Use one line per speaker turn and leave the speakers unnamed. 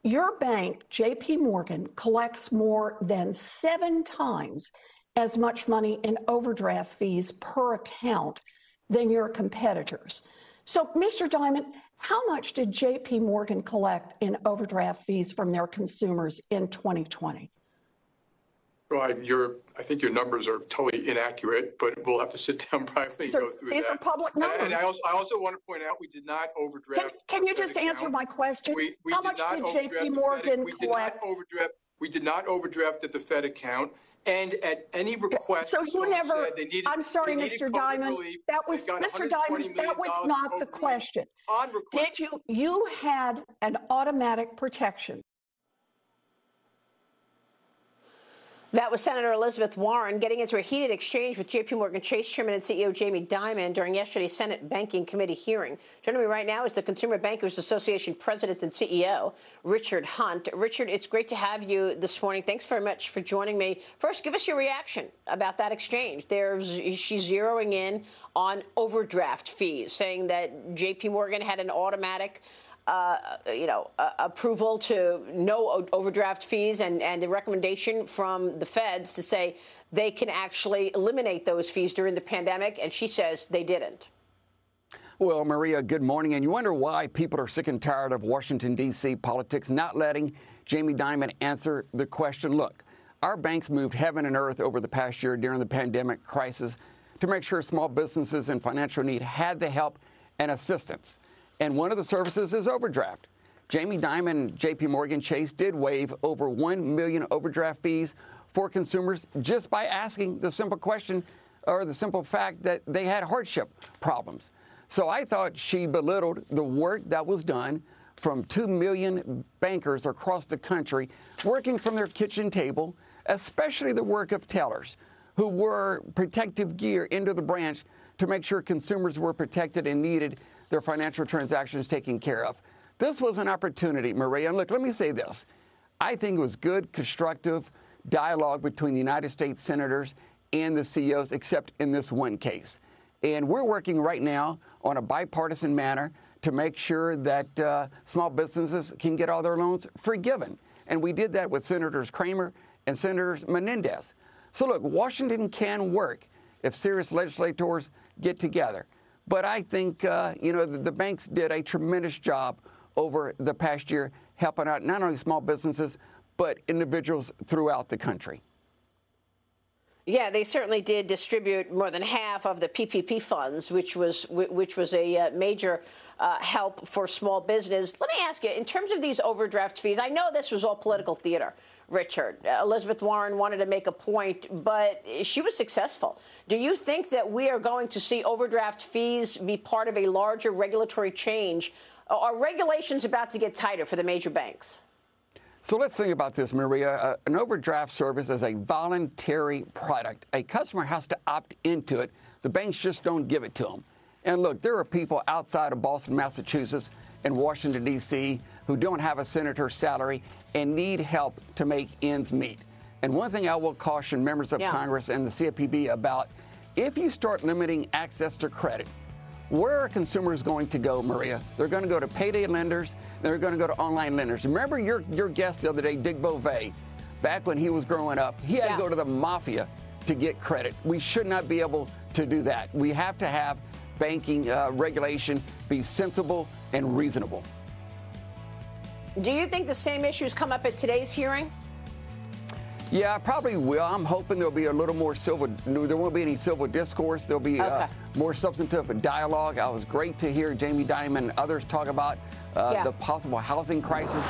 Your bank, JP Morgan, collects more than 7 times as much money in overdraft fees per account than your competitors. So, Mr. Dimon, how much did JP Morgan collect in overdraft fees from their consumers in 2020?
Well, I think your numbers are totally inaccurate, but we'll have to sit down privately and go through that.
These are public numbers.
And I also want to point out we did not overdraft.
Can you just answer my question? How much did JP Morgan collect?
We did not overdraft at the Fed account. And at any request,
so you never.
Said they needed,
I'm sorry, Mr. Dimon. That was Mr. Dimon. That was not the question.
On request.
Did you had an automatic protection?
That was Senator Elizabeth Warren getting into a heated exchange with JP Morgan Chase Chairman and CEO Jamie Dimon during yesterday's Senate Banking Committee hearing. Joining me right now is the Consumer Bankers Association President and CEO, Richard Hunt. Richard, it's great to have you this morning. Thanks very much for joining me. First, give us your reaction about that exchange. She's zeroing in on overdraft fees, saying that JP Morgan had an automatic approval to no overdraft fees and the recommendation from the feds to say they can actually eliminate those fees during the pandemic. And she says they didn't.
Well, Maria, good morning. And you wonder why people are sick and tired of Washington, D.C. politics not letting Jamie Dimon answer the question. Look, our banks moved heaven and earth over the past year during the pandemic crisis to make sure small businesses in financial need had the help and assistance. And one of the services is overdraft. Jamie Dimon and JP Morgan Chase did waive over 1 million overdraft fees for consumers just by asking the simple question or the simple fact that they had hardship problems. So I thought she belittled the work that was done from 2 million bankers across the country working from their kitchen table, especially the work of tellers who wore protective gear into the branch to make sure consumers were protected and needed their financial transactions taken care of. This was an opportunity, Maria. And look, let me say this. I think it was good, constructive dialogue between the United States senators and the CEOs, except in this one case. And we're working right now on a bipartisan manner to make sure that small businesses can get all their loans forgiven. And we did that with Senators Kramer and Senators Menendez. So look, Washington can work if serious legislators get together. But I think, the banks did a tremendous job over the past year helping out not only small businesses, but individuals throughout the country.
Yeah, they certainly did distribute more than half of the PPP funds, which was a major help for small business. Let me ask you, in terms of these overdraft fees, I know this was all political theater, Richard. Elizabeth Warren wanted to make a point, but she was successful. Do you think that we are going to see overdraft fees be part of a larger regulatory change? Are regulations about to get tighter for the major banks?
So let's think about this, Maria. An overdraft service is a voluntary product. A customer has to opt into it. The banks just don't give it to them. And look, there are people outside of Boston, Massachusetts, and Washington, D.C. who don't have a senator's salary and need help to make ends meet. And one thing I will caution members of Congress and the CFPB about, if you start limiting access to credit, where are consumers going to go, Maria? They're going to go to payday lenders. They're going to go to online lenders. Remember your guest the other day, Dick Beauvais, back when he was growing up, he had to go to the mafia to get credit. We should not be able to do that. We have to have banking regulation be sensible and reasonable.
Do you think the same issues come up at today's hearing?
Yeah, I probably will. I'm hoping there'll be a little more there won't be any civil discourse. There'll be more substantive dialogue. It was great to hear Jamie Dimon and others talk about the possible housing crisis.